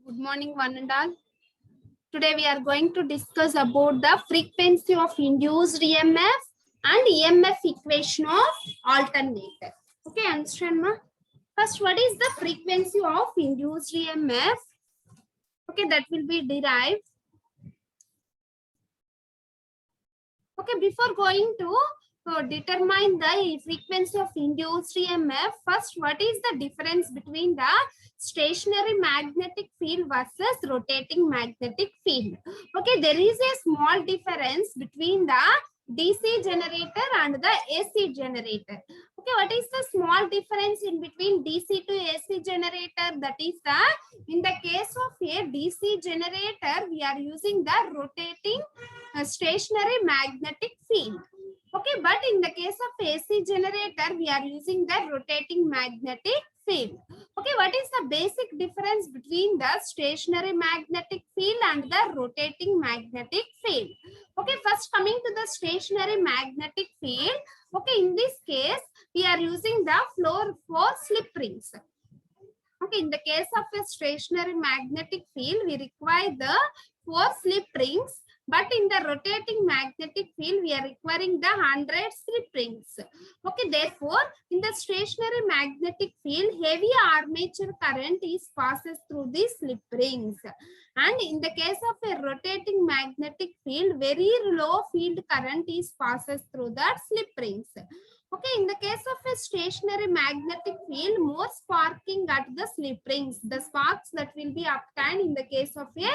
Good morning, one and all. Today we are going to discuss about the frequency of induced EMF and EMF equation of alternator. Okay, understand, ma? First, what is the frequency of induced EMF? Okay, that will be derived. Okay, before going to determine the frequency of induced EMF, first, what is the difference between the stationary magnetic field versus rotating magnetic field? Okay, there is a small difference between the DC generator and the AC generator. Okay, what is the small difference in between DC to AC generator? That is in the case of a DC generator, we are using the rotating stationary magnetic field. Okay, but in the case of AC generator, we are using the rotating magnetic field. Okay, what is the basic difference between the stationary magnetic field and the rotating magnetic field? Okay, first coming to the stationary magnetic field. Okay, in this case, we are using the floor for slip rings. Okay, in the case of a stationary magnetic field, we require the 4 slip rings. But in the rotating magnetic field, we are requiring the 100 slip rings. Okay, therefore, in the stationary magnetic field, heavy armature current is passes through these slip rings. And in the case of a rotating magnetic field, very low field current is passes through that slip rings. Okay, in the case of a stationary magnetic field, more sparking at the slip rings. The sparks that will be obtained in the case of a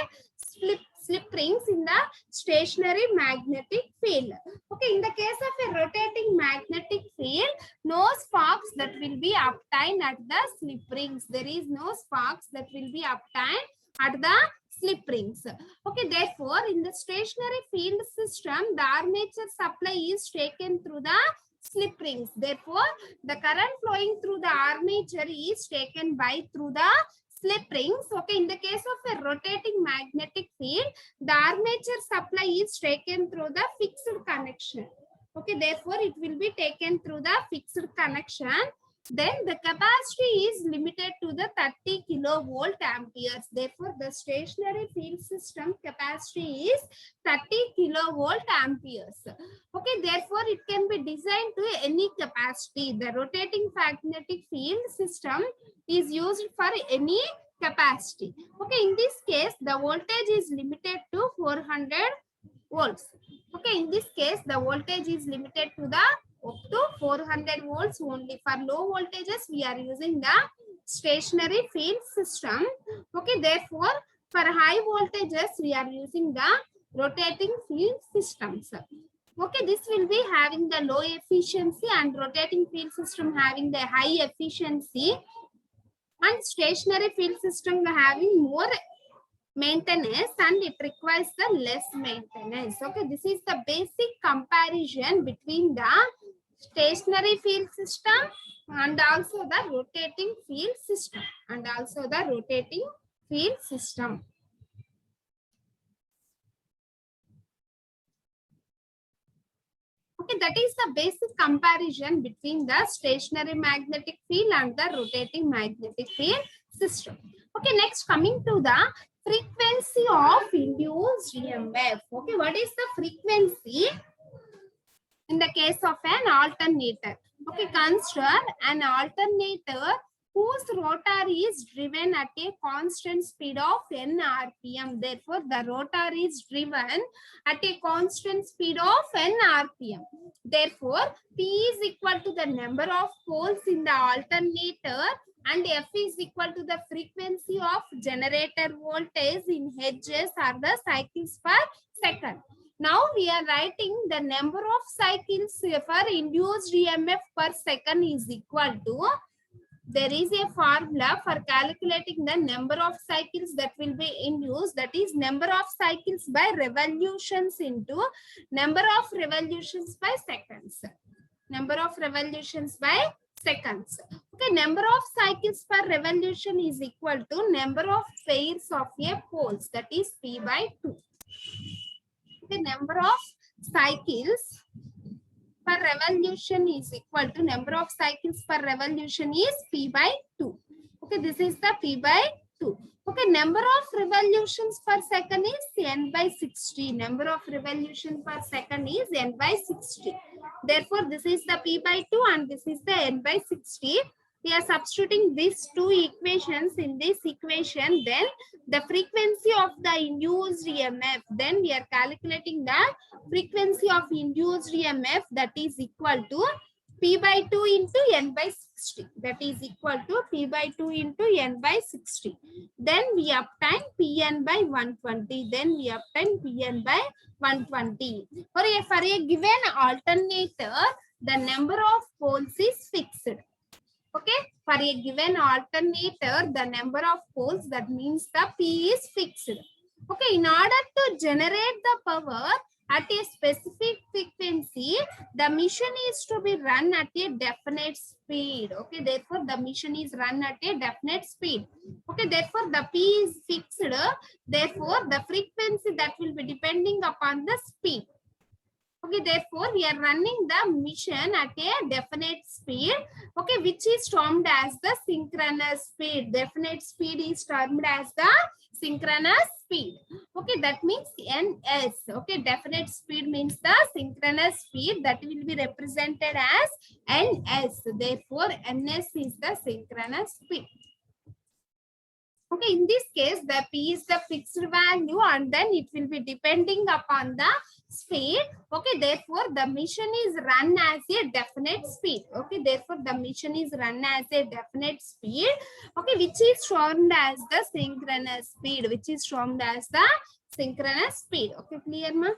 slip rings in the stationary magnetic field. Okay, in the case of a rotating magnetic field, no sparks that will be obtained at the slip rings. There is no sparks that will be obtained at the slip rings. Okay, therefore, in the stationary field system, the armature supply is taken through the slip rings. Therefore, the current flowing through the armature is taken through the slip rings. Okay, in the case of a rotating magnetic field, the armature supply is taken through the fixed connection. Okay, therefore, it will be taken through the fixed connection. Then the capacity is limited to the 30 kilovolt amperes. Therefore, the stationary field system capacity is 30 kilovolt amperes. Okay, therefore, it can be designed to any capacity. The rotating magnetic field system is used for any capacity. Okay, in this case, the voltage is limited to 400 volts. Okay, in this case, the voltage is limited to the up to 400 volts only. For low voltages, we are using the stationary field system. Okay, therefore, for high voltages, we are using the rotating field systems. Okay, this will be having the low efficiency and rotating field system having the high efficiency, and stationary field system having more maintenance and it requires the less maintenance. Okay, this is the basic comparison between the stationary field system and also the rotating field system Okay, that is the basic comparison between the stationary magnetic field and the rotating magnetic field system. Okay, next coming to the frequency of induced EMF. Okay, what is the frequency in the case of an alternator? Okay, consider an alternator whose rotor is driven at a constant speed of n rpm. Therefore, the rotor is driven at a constant speed of n rpm. Therefore, P is equal to the number of poles in the alternator and F is equal to the frequency of generator voltage in hertz or the cycles per second. Now we are writing the number of cycles for induced EMF per second is equal to, there is a formula for calculating the number of cycles that will be induced, that is number of cycles by revolutions into number of revolutions by seconds. Number of revolutions by seconds. Okay, number of cycles per revolution is equal to number of pairs of a poles, that is P by 2. The number of cycles per revolution is equal to number of cycles per revolution is P by 2. Okay, this is the P by 2. Okay, number of revolutions per second is n by 60. Number of revolution per second is n by 60. Therefore, this is the p by 2 and this is the n by 60. We are substituting these two equations in this equation. Then the frequency of the induced EMF. Then we are calculating the frequency of induced EMF, that is equal to p by 2 into n by 60. That is equal to p by 2 into n by 60. Then we obtain Pn by 120. Then we obtain Pn by 120. For a given alternator, the number of poles is fixed. Okay, for a given alternator, the number of poles, that means the P is fixed. Okay, in order to generate the power at a specific frequency, the machine is to be run at a definite speed. Okay, therefore the machine is run at a definite speed. Okay, therefore the P is fixed. Therefore the frequency that will be depending upon the speed. Okay, therefore we are running the machine at a definite speed. Okay, which is termed as the synchronous speed. Definite speed is termed as the synchronous speed. Okay, that means ns. Okay, definite speed means the synchronous speed, that will be represented as ns. Therefore ns is the synchronous speed. Okay, in this case, the P is the fixed value and then it will be depending upon the speed. Okay, therefore the machine is run as a definite speed. Okay, therefore the machine is run as a definite speed. Okay, which is termed as the synchronous speed. Which is termed as the synchronous speed. Okay, clear, ma?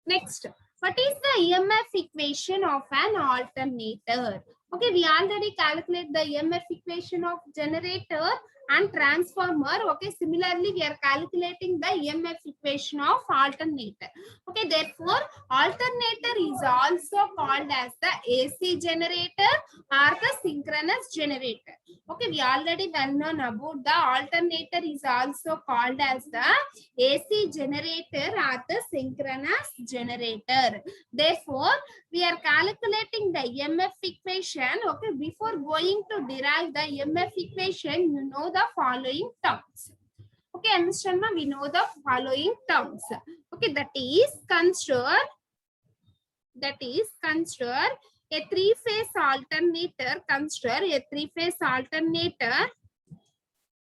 Next, what is the EMF equation of an alternator? Okay, we already calculate the EMF equation of generator and transformer. Okay, similarly we are calculating the EMF equation of alternator. Okay, therefore alternator is also called as the AC generator or the synchronous generator. Okay, we already well known about the alternator is also called as the AC generator or the synchronous generator. Therefore we are calculating the EMF equation. Okay, before going to derive the EMF equation, you know the following terms. Okay, understand, ma? We know the following terms. Okay, that is consider a three-phase alternator. Consider a three-phase alternator.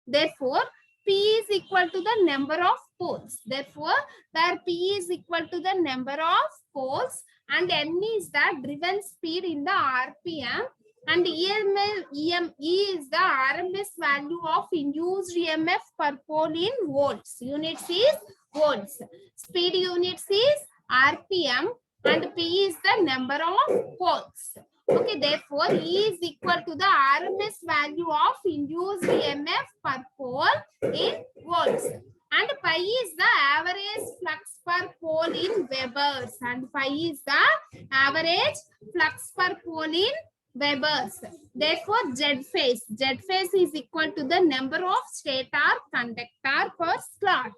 Therefore P is equal to the number of poles. Therefore, where P is equal to the number of poles and N is the driven speed in the RPM and E is the RMS value of induced EMF per pole in volts. Units is volts. Speed units is RPM and P is the number of poles. Okay, therefore E is equal to the RMS value of induced EMF per pole in volts and pi is the average flux per pole in Webers and pi is the average flux per pole in Webers. Therefore Z phase is equal to the number of stator conductor per slot.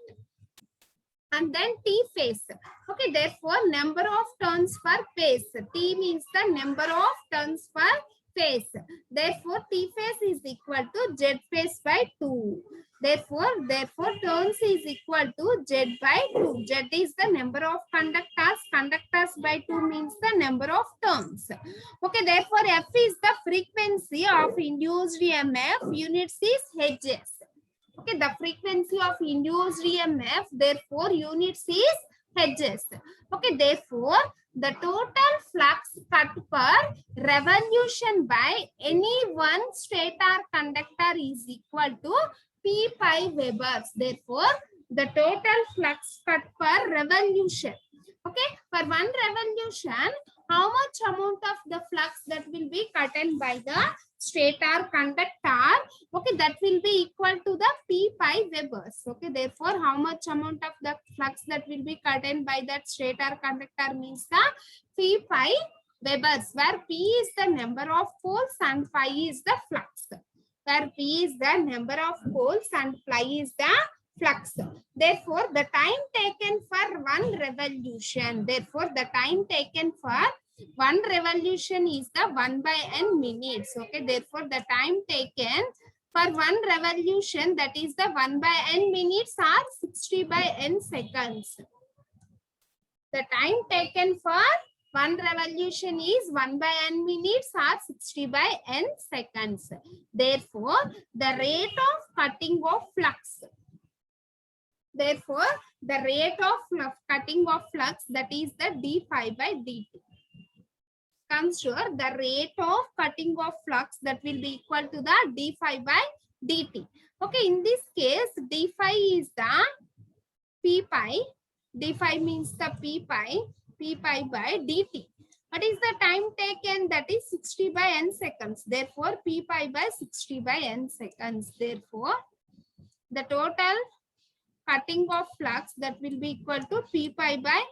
And then T phase. Okay, therefore number of turns per phase. T means the number of turns per phase. Therefore T phase is equal to Z phase by 2. Therefore turns is equal to Z by 2. Z is the number of conductors. Conductors by 2 means the number of turns. Okay, therefore F is the frequency of induced EMF. Units is Hz. Okay, the frequency of induced EMF, therefore units is Hz. Okay, therefore the total flux cut per revolution by any one stator conductor is equal to P pi Webers. Therefore the total flux cut per revolution. Okay, for one revolution, how much amount of the flux that will be cut by the stator conductor? Okay, that will be equal to the P pi Webers. Okay, therefore how much amount of the flux that will be cut by that stator conductor means the P pi Webers, where P is the number of poles and pi is the flux. Where P is the number of poles and pi is the flux. Therefore the time taken for one revolution. Therefore the time taken for One revolution is the 1/n minutes. Okay, therefore the time taken for one revolution, that is the 1/n minutes, are 60/n seconds. The time taken for one revolution is 1/n minutes or 60/n seconds. Therefore, the rate of cutting of flux. Therefore, the rate of cutting of flux, that is the d phi by dt. Consider the rate of cutting of flux, that will be equal to the d phi by dt. Okay, in this case, d phi is the p pi. D phi means the p pi by dt. What is the time taken? That is 60/n seconds. Therefore, p pi by 60/n seconds. Therefore, the total cutting of flux, that will be equal to p pi by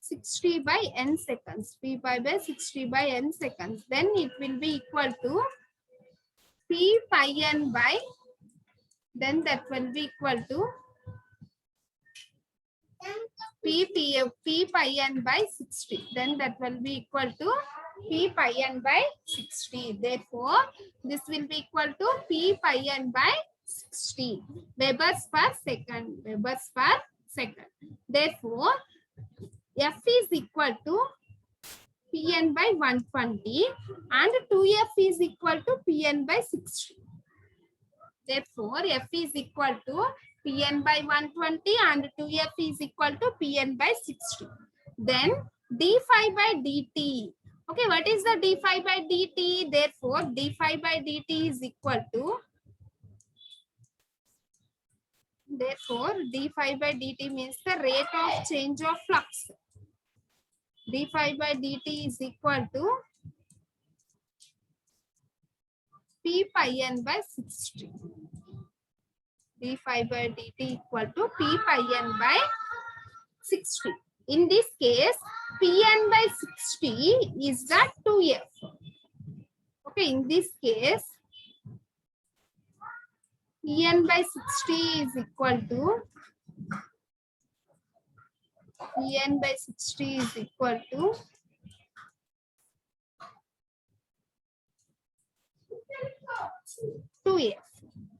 60/n seconds. P pi by 60/n seconds. Then it will be equal to p pi n by, then that will be equal to p pi n by 60. Then that will be equal to p pi n by 60. Therefore, this will be equal to p pi n by 60 Webers per second. Webers per second. Therefore, F is equal to Pn by 120 and 2F is equal to Pn by 60. Therefore, F is equal to Pn by 120 and 2F is equal to Pn by 60. Then d phi by dt. Okay, what is the d phi by dt? Therefore, d phi by dt is equal to, therefore, d phi by dt means the rate of change of flux. D phi by dt is equal to p pi n by 60. D phi by dt equal to p pi n by 60. In this case, Pn by 60 is the 2F. Okay, in this case, Pn by 60 is equal to, Pn by 60 is equal to 2F.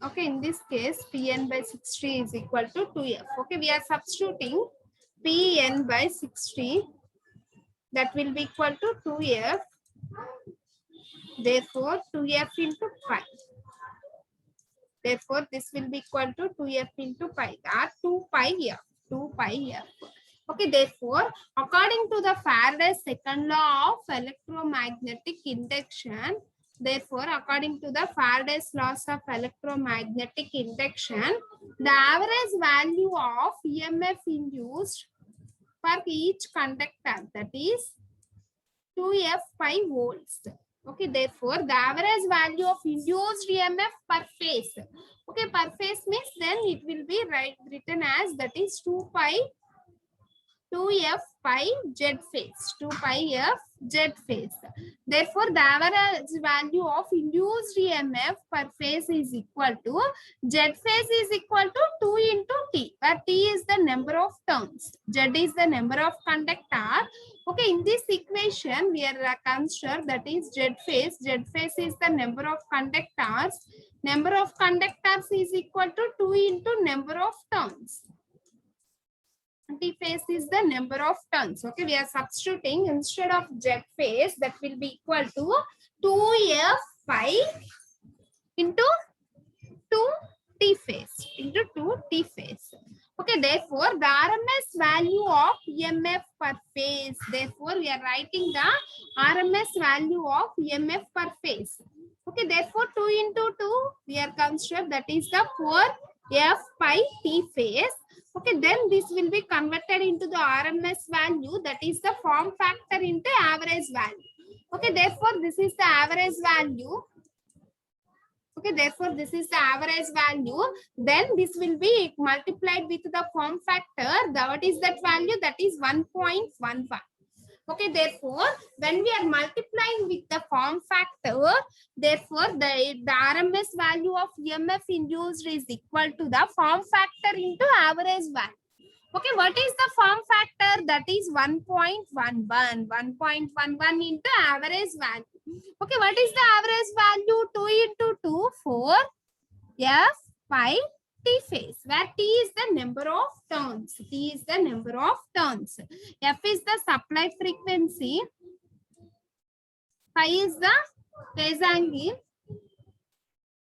Okay, in this case, Pn by 60 is equal to 2F. Okay, we are substituting Pn by 60, that will be equal to 2F. Therefore, 2F into pi. Therefore, this will be equal to 2F into pi. That 2 pi F. 2 pi F. Okay, therefore, according to the Faraday's second law of electromagnetic induction, therefore, according to the Faraday's laws of electromagnetic induction, the average value of EMF induced for each conductor, that is 2F pi volts. Okay, therefore, the average value of induced EMF per phase. Okay, per phase means then it will be written as, that is 2F pi Z phase. 2 pi F Z phase. Therefore, the average value of induced EMF per phase is equal to, Z phase is equal to 2 into T, where T is the number of turns, Z is the number of conductor. Okay, in this equation, we are consider, that is Z phase. Z phase is the number of conductors. Number of conductors is equal to 2 into number of turns. T phase is the number of turns. Okay, we are substituting, instead of Z phase, that will be equal to 2F pi into 2T phase, into 2T phase. Okay, therefore, the RMS value of EMF per phase. Therefore, we are writing the RMS value of EMF per phase. Okay, therefore, 2 into 2, we are considered, that is the 4F pi T phase. Okay, then this will be converted into the RMS value, that is the form factor into average value. Okay, therefore, this is the average value. Okay, therefore, this is the average value. Then this will be multiplied with the form factor. What is that value? That is 1.11. Okay, therefore, when we are multiplying with the form factor, therefore, the RMS value of EMF induced is equal to the form factor into average value. Okay, what is the form factor? That is 1.11. 1.11 into average value. Okay, what is the average value? 2 into 2, 4. F, 5, T phase, where T is the number of turns. T is the number of turns. F is the supplied frequency. 5 is the phase angle.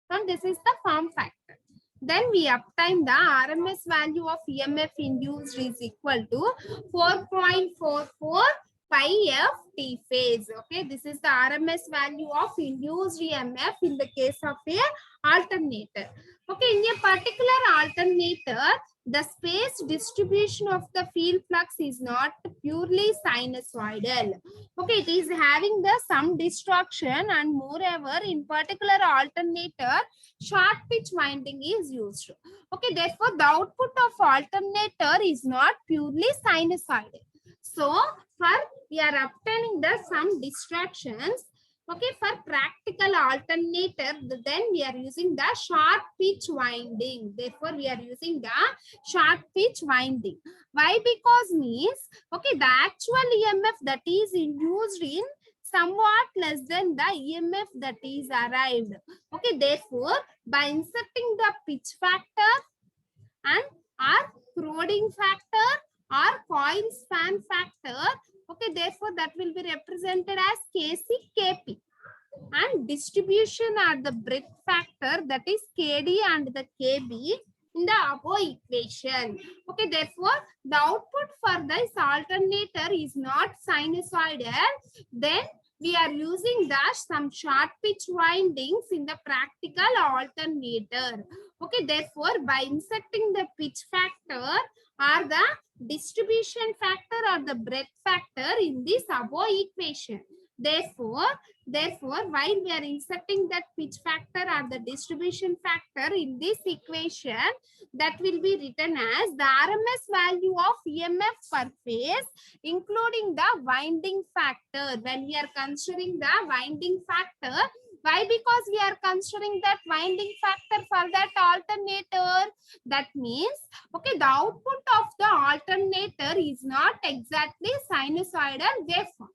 And this is the form factor. Then we obtain the RMS value of EMF induced is equal to 4.44 pi f T phase. Okay, this is the RMS value of induced EMF in the case of a alternator. Okay, in a particular alternator, the space distribution of the field flux is not purely sinusoidal. Okay, it is having the some distortion, and moreover, in particular alternator, short pitch winding is used. Okay, therefore, the output of alternator is not purely sinusoidal. So, for we are obtaining the some distractions. Okay, for practical alternator, then we are using the short pitch winding. Therefore, we are using the short pitch winding. Why? Because means, okay, the actual EMF that is induced in somewhat less than the EMF that is arrived. Okay, therefore, by inserting the pitch factor and or Croding factor or coil span factor, okay, therefore that will be represented as Kc, Kp. And distribution or the breadth factor, that is Kd and the Kb in the above equation. Okay, therefore the output for this alternator is not sinusoidal. Then we are using the some short pitch windings in the practical alternator. Okay, therefore by inserting the pitch factor or the distribution factor or the breadth factor in this above equation. Therefore, while we are inserting that pitch factor or the distribution factor in this equation, that will be written as the RMS value of EMF per phase, including the winding factor. When we are considering the winding factor, why? Because we are considering that winding factor for that alternator. That means, okay, the output of the alternator is not exactly sinusoidal waveform.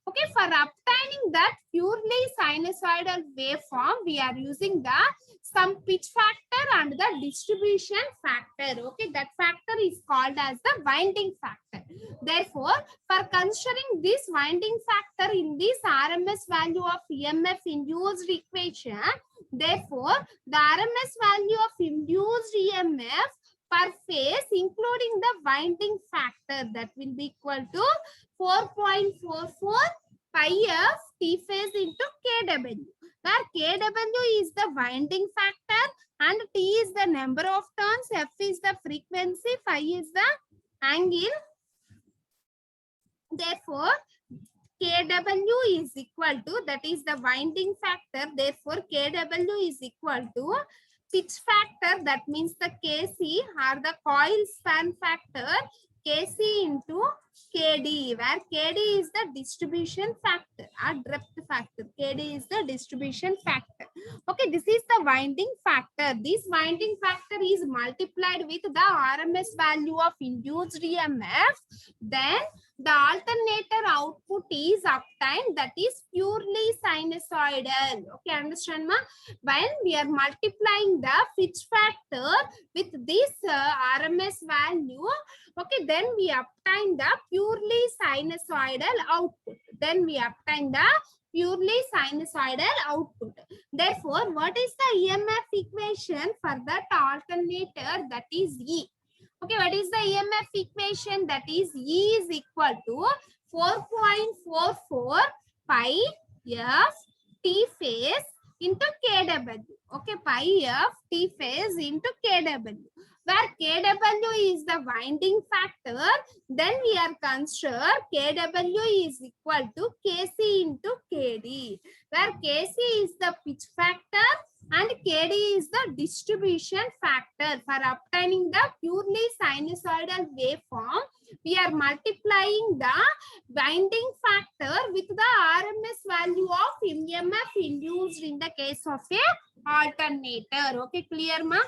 Okay, for obtaining that purely sinusoidal waveform, we are using the some pitch factor and the distribution factor. Okay, that factor is called as the winding factor. Therefore, for considering this winding factor in this RMS value of EMF induced equation, therefore, the RMS value of induced EMF per phase, including the winding factor, that will be equal to 4.44 pi f T phase into Kw, where Kw is the winding factor and T is the number of turns, F is the frequency, phi is the angle. Therefore, Kw is equal to, that is the winding factor. Therefore, Kw is equal to pitch factor, that means the Kc or the coil span factor, Kc into Kd, where Kd is the distribution factor or depth factor. Kd is the distribution factor. Okay, this is the winding factor. This winding factor is multiplied with the RMS value of induced EMF. Then the alternator output is obtained, that is purely sinusoidal. Okay, understand ma? When we are multiplying the pitch factor with this RMS value, okay, then we obtain the purely sinusoidal output. Therefore, what is the EMF equation for that alternator? That is E. Okay, what is the EMF equation? That is E is equal to 4.44 pi f T phase into Kw. Okay, pi f T phase into Kw, where Kw is the winding factor. Then we are consider Kw is equal to Kc into Kd, where Kc is the pitch factor and Kd is the distribution factor. For obtaining the purely sinusoidal waveform, we are multiplying the winding factor with the RMS value of EMF induced in the case of a alternator. Okay, clear ma?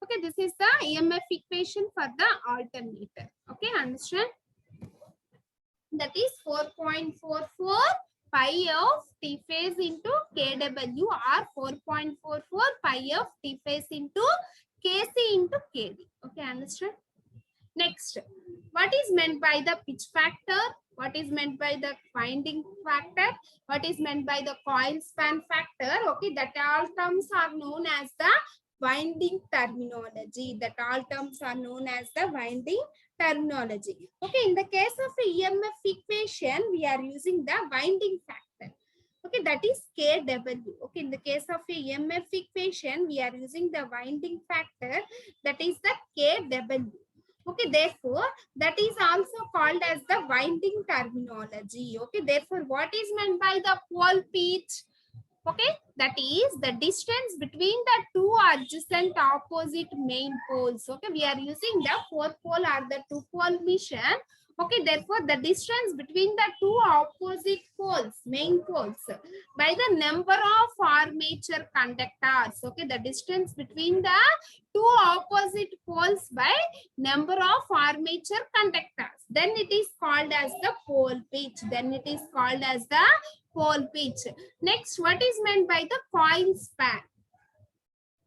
Okay, this is the EMF equation for the alternator. Okay, understand? That is 4.44 pi of T phase into kW or 4.44 pi of T phase into Kc into Kd. Okay, understand? Next, what is meant by the pitch factor? What is meant by the winding factor? What is meant by the coil span factor? Okay, that all terms are known as the winding terminology. That all terms are known as the winding terminology. Okay, in the case of a EMF equation, we are using the winding factor. Okay, that is Kw. Okay, in the case of a EMF equation, we are using the winding factor, that is the Kw. Okay, therefore, that is also called as the winding terminology. Okay, therefore, what is meant by the pole pitch? Okay, that is the distance between the two adjacent opposite main poles. Okay, we are using the 4-pole or the 2-pole mission. Okay, therefore, the distance between the two opposite poles, main poles, by the number of armature conductors. Okay, the distance between the two opposite poles by number of armature conductors. Then it is called as the pole pitch. Then it is called as the pole pitch. Next, what is meant by the coil span?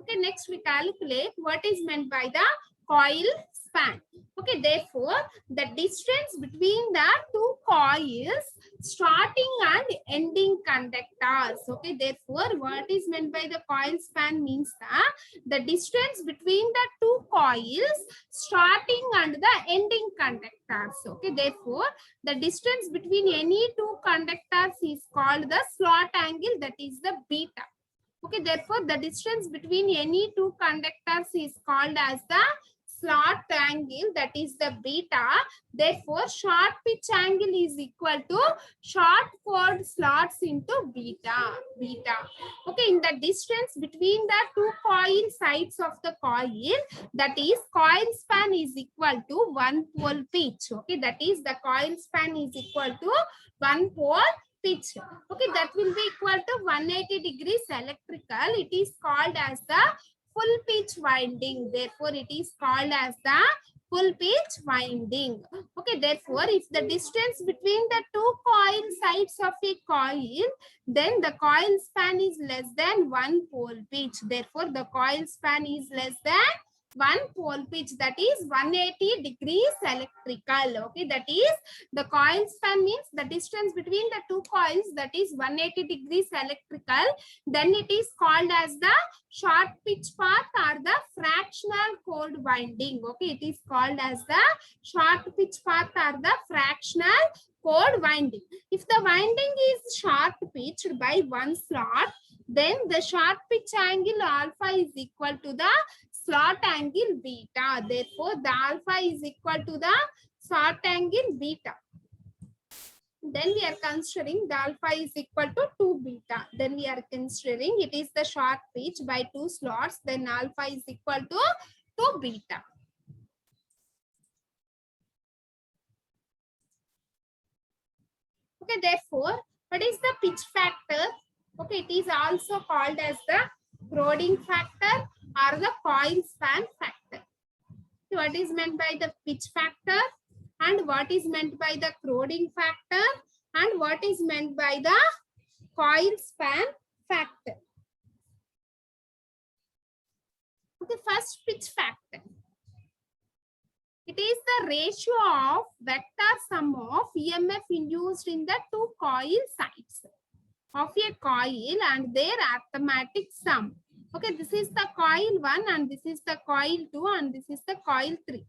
Okay, next we calculate what is meant by the coil span. Okay, therefore, the distance between the two coils starting and ending conductors. Okay, therefore, what is meant by the coil span means the distance between the two coils starting and the ending conductors. Okay, therefore, the distance between any two conductors is called the slot angle, that is the beta. Okay, therefore, the distance between any two conductors is called as the slot angle, that is the beta. Therefore, short pitch angle is equal to short chord slots into beta. Okay, in the distance between the two coil sides of the coil, that is coil span is equal to 1 pole pitch. Okay, that is the coil span is equal to 1 pole pitch. Okay, that will be equal to 180 degrees electrical. It is called as the full pitch winding. Therefore, it is called as the full pitch winding. Okay, therefore, if the distance between the two coil sides of a coil, then the coil span is less than 1 pole pitch. Therefore, the coil span is less than 1 pole pitch, that is 180 degrees electrical. Okay, that is the coil span means the distance between the two coils, that is 180 degrees electrical. Then it is called as the short pitch path or the fractional chord winding. Okay, it is called as the short pitch path or the fractional chord winding. If the winding is short pitched by one slot, then the short pitch angle alpha is equal to the slot angle beta. Therefore, the alpha is equal to the slot angle beta. Then we are considering the alpha is equal to 2 beta. Then we are considering it is the short pitch by 2 slots. Then alpha is equal to 2 beta. Okay, therefore, what is the pitch factor? Okay, it is also called as the Broding factor or the coil span factor. What is meant by the pitch factor and what is meant by the Broding factor and what is meant by the coil span factor? Okay, first pitch factor. It is the ratio of vector sum of EMF induced in the two coil sides of a coil and their arithmetic sum. Okay, this is the coil 1 and this is the coil 2 and this is the coil 3.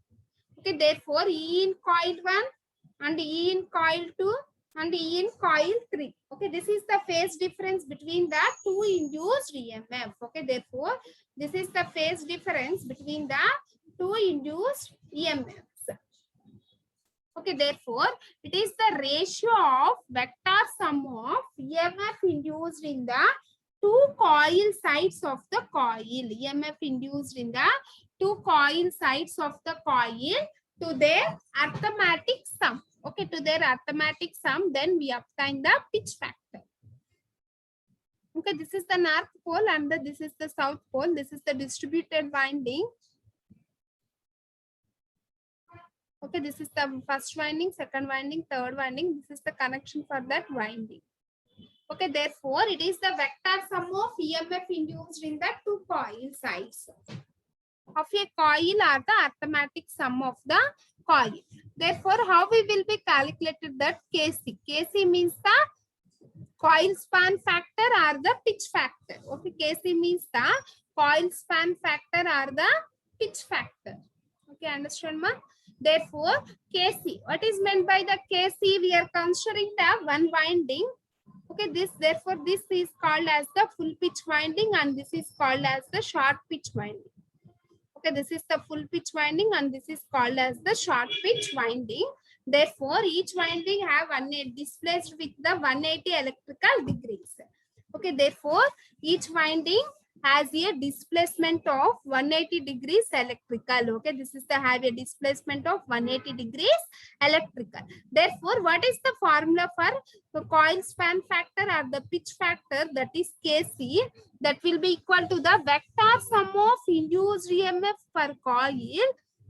Okay, therefore, E in coil 1 and E in coil 2 and E in coil 3. Okay, this is the phase difference between the two induced EMF. Okay, therefore, this is the phase difference between the two induced EMFs. Okay, therefore, it is the ratio of vector sum of EMF induced in the two coil sides of the coil. EMF induced in the two coil sides of the coil to their arithmetic sum. Okay, to their arithmetic sum, then we obtain the pitch factor. Okay, this is the north pole and this is the south pole. This is the distributed winding. Okay, this is the first winding, second winding, third winding. This is the connection for that winding. Okay, therefore, it is the vector sum of EMF induced in the two coil sides of a coil or the arithmetic sum of the coil. Therefore, how we will be calculated that Kc? Kc means the coil span factor or the pitch factor. Okay, Kc means the coil span factor or the pitch factor. Okay, understand, ma? Therefore, Kc. What is meant by the Kc? We are considering the one winding. Okay, therefore this is called as the full pitch winding and this is called as the short pitch winding. Okay, this is the full pitch winding and this is called as the short pitch winding. Therefore, each winding have displaced with the 180 electrical degrees. Okay, therefore, each winding has a displacement of 180 degrees electrical. Okay, this is the have a displacement of 180 degrees electrical. Therefore, what is the formula for the coil span factor or the pitch factor? That is Kc. That will be equal to the vector sum of induced EMF per coil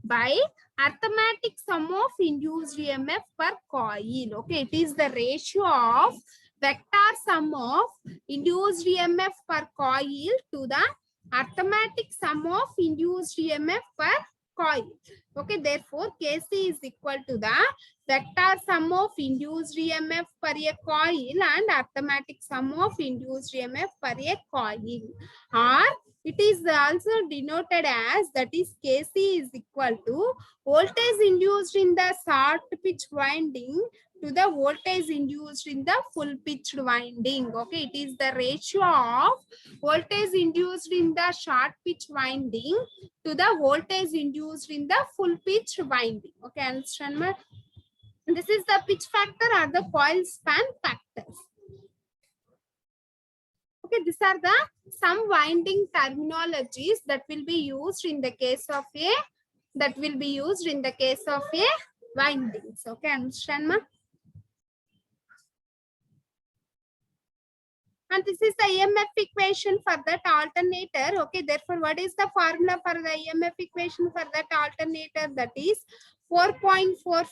by arithmetic sum of induced EMF per coil. Okay, it is the ratio of vector sum of induced EMF per coil to the arithmetic sum of induced EMF per coil. Okay, therefore Kc is equal to the vector sum of induced EMF per a coil and arithmetic sum of induced EMF per a coil, or it is also denoted as, that is Kc is equal to voltage induced in the short pitch winding to the voltage induced in the full pitched winding. Okay, it is the ratio of voltage induced in the short pitch winding to the voltage induced in the full pitched winding. Okay, understand, ma? This is the pitch factor or the coil span factors. Okay, these are the some winding terminologies that will be used in the case of a windings. Okay, understand, ma? And this is the EMF equation for that alternator. Okay, therefore, what is the formula for the EMF equation for that alternator? That is 4.44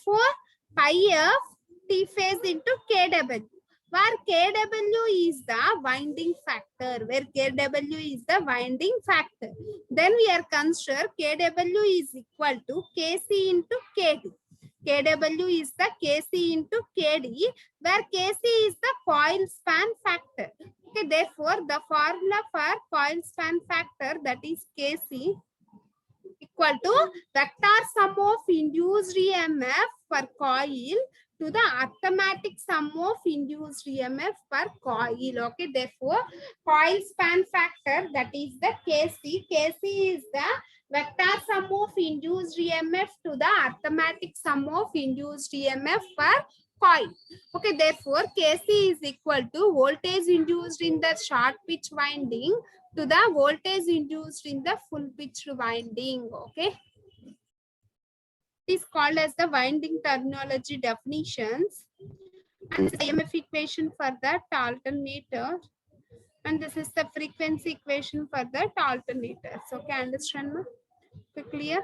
pi f T phase into kW, where kW is the winding factor. Then we are consider kW is equal to Kc into Kd. kW is the Kc into Kd, where Kc is the coil span factor. Okay, therefore, the formula for coil span factor, that is Kc equal to vector sum of induced EMF per coil to the arithmetic sum of induced EMF per coil. Okay, therefore, coil span factor, that is the Kc. Kc is the vector sum of induced EMF to the arithmetic sum of induced EMF per coil. Okay, therefore, Kc is equal to voltage induced in the short pitch winding to the voltage induced in the full pitch winding. Okay, it is called as the winding terminology definitions. And the EMF equation for that alternator, and this is the frequency equation for that alternator. So, can understand, ma? Clear?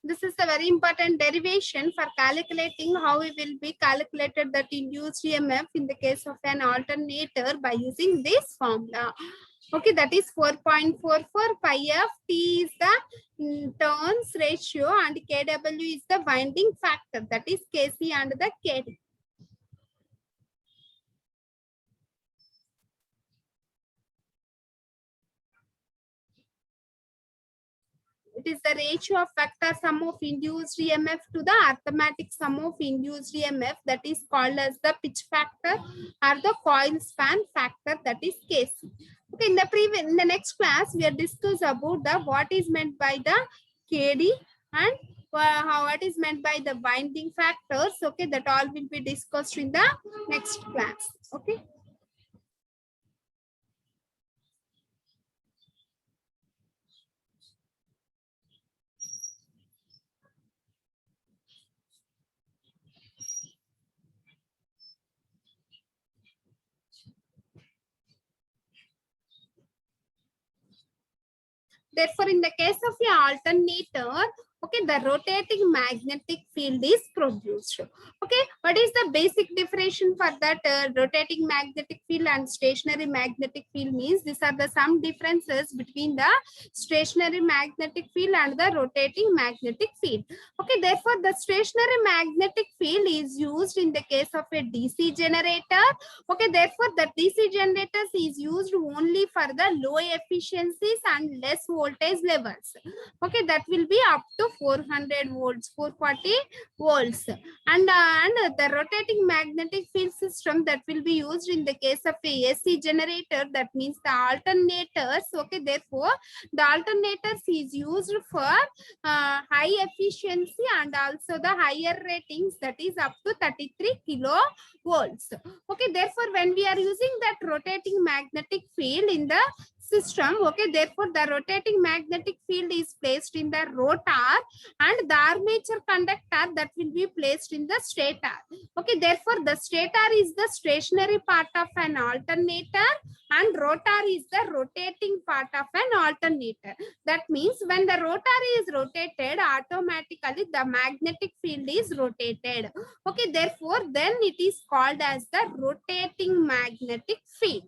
This is a very important derivation for calculating how we will be calculated that induced EMF in the case of an alternator by using this formula. Okay, that is 4.44 pi f T is the turns ratio and kW is the winding factor, that is Kc and the Kd. It is the ratio of vector sum of induced EMF to the arithmetic sum of induced EMF, that is called as the pitch factor or the coil span factor, that is Kc. Okay, in the next class we are discuss about the what is meant by the Kd and what is meant by the winding factors. Okay, that all will be discussed in the next class. Okay. Therefore, in the case of a alternator, okay, the rotating magnetic field is produced. Okay, what is the basic differentiation for that rotating magnetic field and stationary magnetic field means? These are the some differences between the stationary magnetic field and the rotating magnetic field. Okay, therefore, the stationary magnetic field is used in the case of a DC generator. Okay, therefore, the DC generators is used only for the low efficiencies and less voltage levels. Okay, that will be up to 400 volts, 440 volts. And the rotating magnetic field system that will be used in the case of a AC generator, that means the alternators. Okay, therefore, the alternators is used for high efficiency and also the higher ratings, that is up to 33 kilovolts. Okay, therefore, when we are using that rotating magnetic field in the system, okay, therefore the rotating magnetic field is placed in the rotor and the armature conductor that will be placed in the stator. Okay, therefore the stator is the stationary part of an alternator and rotor is the rotating part of an alternator. That means when the rotor is rotated, automatically the magnetic field is rotated. Okay, therefore then it is called as the rotating magnetic field.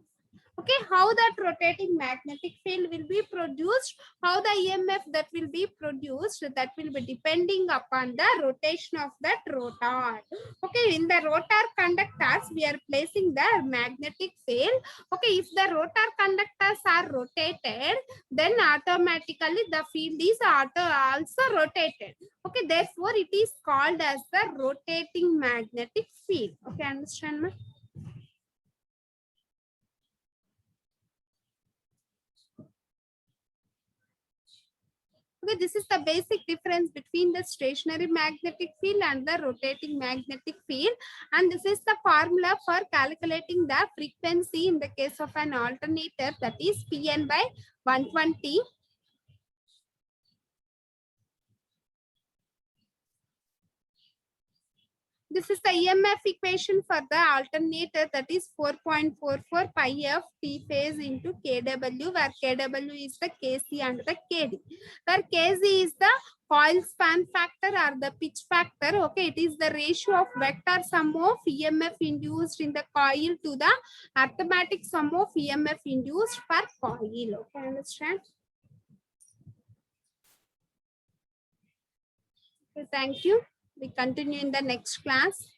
Okay, how that rotating magnetic field will be produced, how the EMF that will be produced, that will be depending upon the rotation of that rotor. Okay, in the rotor conductors we are placing the magnetic field. Okay, if the rotor conductors are rotated, then automatically the field is also rotated. Okay, therefore it is called as the rotating magnetic field. Okay, understand, ma'am? Okay, this is the basic difference between the stationary magnetic field and the rotating magnetic field. And this is the formula for calculating the frequency in the case of an alternator, that is Pn by 120. This is the EMF equation for the alternator, that is 4.44 pi f T phase into kW, where kW is the Kc and the Kd, where Kc is the coil span factor or the pitch factor. Okay, it is the ratio of vector sum of EMF induced in the coil to the arithmetic sum of EMF induced per coil. Okay, understand? Okay, thank you. We continue in the next class.